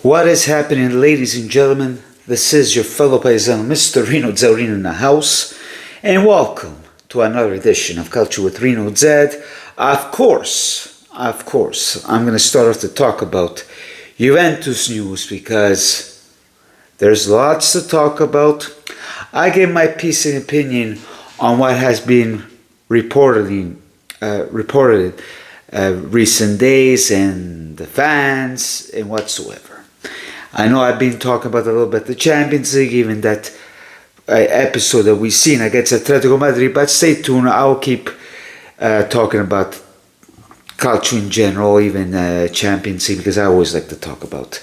What is happening, ladies and gentlemen? This is your fellow paisan, Mr. Rino Zaurino in the house, and welcome to another edition of Culture with Rino Zed. Of course, I'm going to start off to talk about Juventus news because there's lots to talk about. I give my piece of opinion on what has been reported recent days and the fans and whatsoever. I know I've been talking about a little bit the Champions League, even that episode that we've seen against Atletico Madrid, but stay tuned. I'll keep talking about culture in general, even Champions League, because I always like to talk about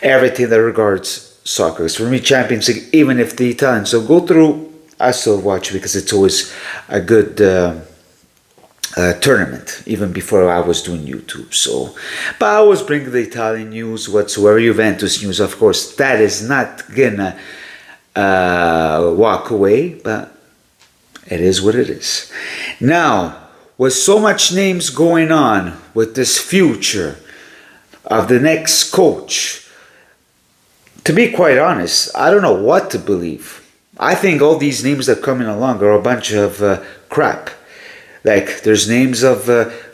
everything that regards soccer. For me, Champions League, even if the Italians will go through, I still watch because it's always a good tournament, even before I was doing YouTube. So, but I always bring the Italian news whatsoever, Juventus news, of course. That is not gonna walk away, but it is what it is. Now, with so much names going on with this future of the next coach, to be quite honest, I don't know what to believe. I think all these names that are coming along are a bunch of crap. Like, there's names of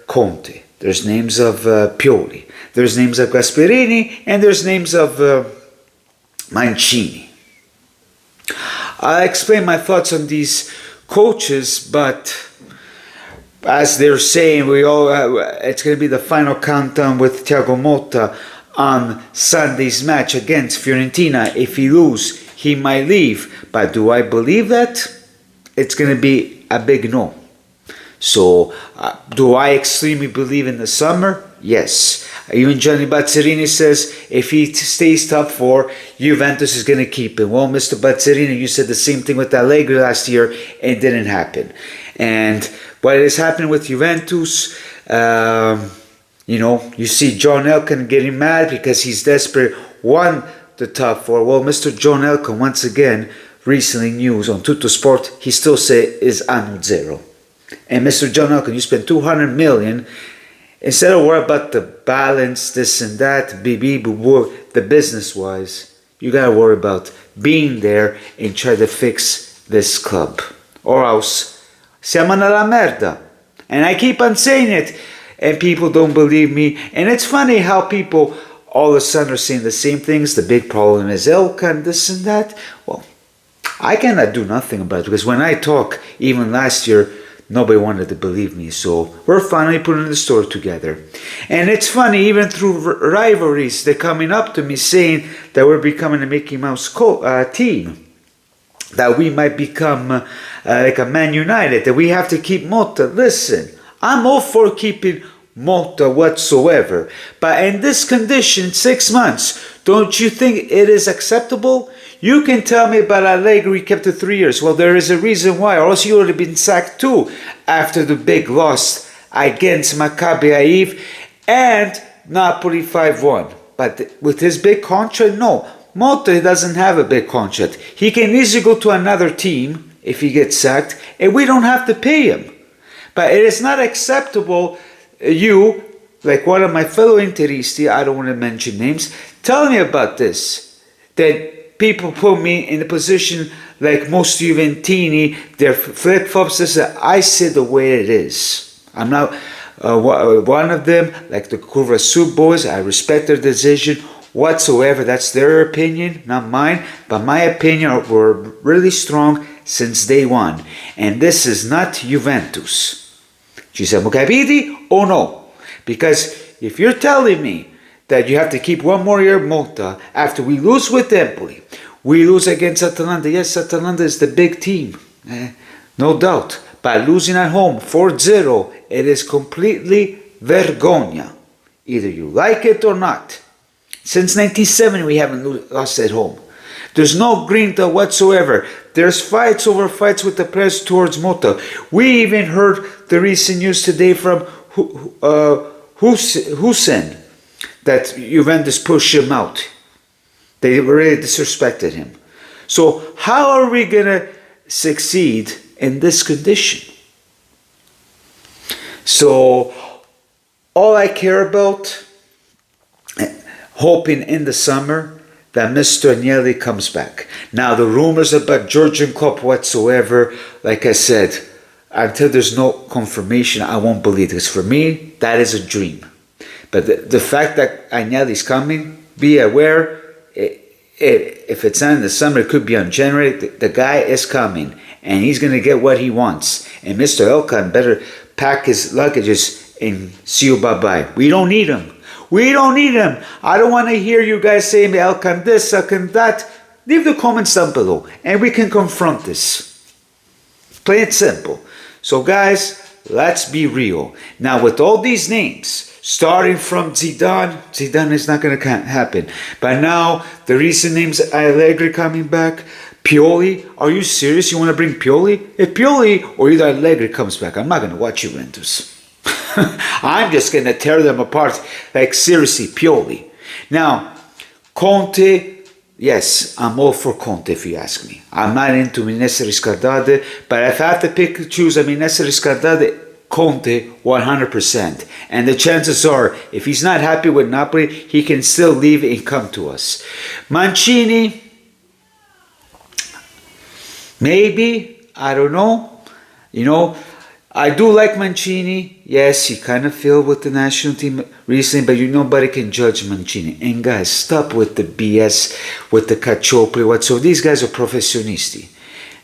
Conte, there's names of Pioli, there's names of Gasperini, and there's names of Mancini. I'll explain my thoughts on these coaches, but as they're saying, it's going to be the final countdown with Thiago Motta on Sunday's match against Fiorentina. If he loses, he might leave. But do I believe that? It's going to be a big no. So, do I extremely believe in the summer? Yes. Even Gianni Bazzarini says if he stays top four, Juventus is going to keep him. Well, Mr. Bazzarini, you said the same thing with Allegri last year, and it didn't happen. And what is happening with Juventus, you see John Elkann getting mad because he's desperate, won the top four. Well, Mr. John Elkann, once again, recently news on Tutto Sport, he still is anno zero. And Mr. John Elkann, you spent 200 million. Instead of worry about the balance, this and that, the business-wise, you gotta worry about being there and try to fix this club. Or else, siamo nella merda. And I keep on saying it, and people don't believe me. And it's funny how people all of a sudden are saying the same things. The big problem is Elkann, this and that. Well, I cannot do nothing about it, because when I talk, even last year, nobody wanted to believe me, so we're finally putting the story together. And it's funny, even through rivalries, they're coming up to me saying that we're becoming a Mickey Mouse team, that we might become like a Man United, that we have to keep Motta. Listen, I'm all for keeping Motta whatsoever, but in this condition, 6 months, don't you think it is acceptable? You can tell me about Allegri kept it 3 years. Well, there is a reason why, or else you would have been sacked too after the big loss against Maccabi Haifa and Napoli 5-1. But with his big contract, no. Motta doesn't have a big contract. He can easily go to another team if he gets sacked, and we don't have to pay him. But it is not acceptable, you, like one of my fellow Interisti, I don't want to mention names, tell me about this, that people put me in a position like most Juventini, they're flip-flops. I say the way it is. I'm not one of them, like the Curva Soup boys. I respect their decision whatsoever. That's their opinion, not mine. But my opinion were really strong since day one. And this is not Juventus. Ci siamo capiti or no? Because if you're telling me that you have to keep one more year Motta after we lose with Empoli, we lose against Atalanta. Yes, Atalanta is the big team, no doubt. But losing at home 4-0, it is completely vergogna. Either you like it or not. Since 1970, we haven't lost at home. There's no grinta whatsoever. There's fights with the press towards Motta. We even heard the recent news today from Hussein that Juventus pushed him out. They really disrespected him. So how are we going to succeed in this condition? So all I care about, hoping in the summer that Mr. Agnelli comes back. Now, the rumors about Georgian Club whatsoever, like I said, until there's no confirmation, I won't believe this. For me, that is a dream. But the fact that Agnelli's coming, be aware, if it's not in the summer, it could be on January. The guy is coming, and he's going to get what he wants. And Mr. Elkan better pack his luggages and see you bye-bye. We don't need him. We don't need him. I don't want to hear you guys saying Elkan this, Elkan that. Leave the comments down below, and we can confront this. Plain and simple. So guys, let's be real. Now with all these names, starting from Zidane is not going to happen. But now, the recent names, Allegri coming back, Pioli, are you serious? You want to bring Pioli? If Pioli or either Allegri comes back, I'm not going to watch Juventus. I'm just going to tear them apart. Like seriously, Pioli. Now, Conte, yes, I'm all for Conte if you ask me. I'm not into Minesse Riscaldate, but if I have to choose a Minesse Riscaldate, Conte 100%. And the chances are, if he's not happy with Napoli, he can still leave and come to us. Mancini, maybe, I don't know. You know, I do like Mancini. Yes, he kind of failed with the national team recently, but nobody can judge Mancini. And guys, stop with the BS, with the caciopoli. So these guys are professionisti.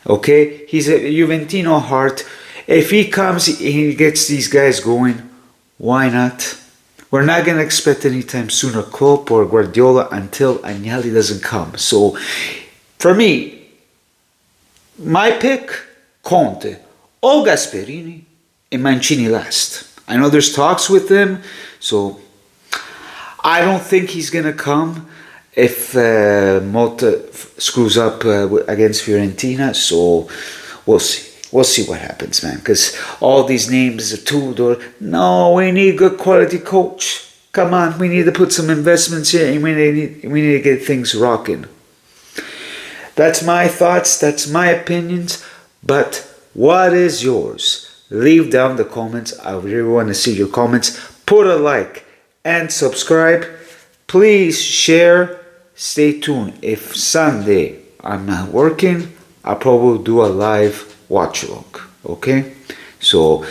Okay? He's a Juventino heart. If he comes and he gets these guys going, why not? We're not going to expect anytime sooner Klopp or Guardiola until Agnelli doesn't come. So, for me, my pick, Conte or Gasperini and Mancini last. I know there's talks with him, so I don't think he's going to come if Motta screws up against Fiorentina, so we'll see. We'll see what happens, man, because all these names are Tudor. No, we need good quality coach. Come on, we need to put some investments here, and we need to get things rocking. That's my thoughts, that's my opinions, but what is yours? Leave down the comments. I really want to see your comments. Put a like and subscribe. Please share. Stay tuned. If Sunday I'm not working, I'll probably do a live watch along. Okay? So,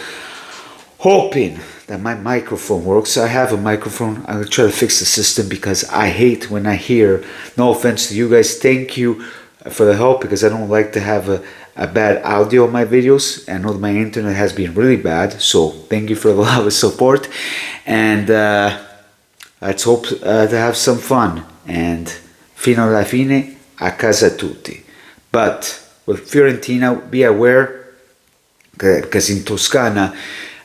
hoping that my microphone works. I have a microphone. I'm going to try to fix the system because I hate when I hear, no offense to you guys, thank you for the help, because I don't like to have a bad audio on my videos. I know my internet has been really bad, so thank you for the love and support, and let's hope to have some fun, and fino alla fine a casa tutti. But with Fiorentina, be aware, because in Toscana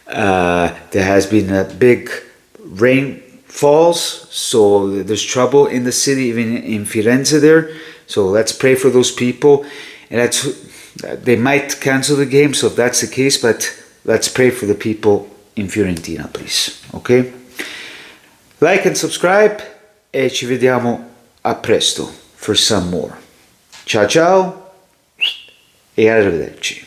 there has been a big rainfalls, so there's trouble in the city, even in Firenze there. So let's pray for those people, and they might cancel the game. So if that's the case, but let's pray for the people in Fiorentina, please. Okay? Like and subscribe, e ci vediamo a presto for some more. Ciao ciao e arrivederci.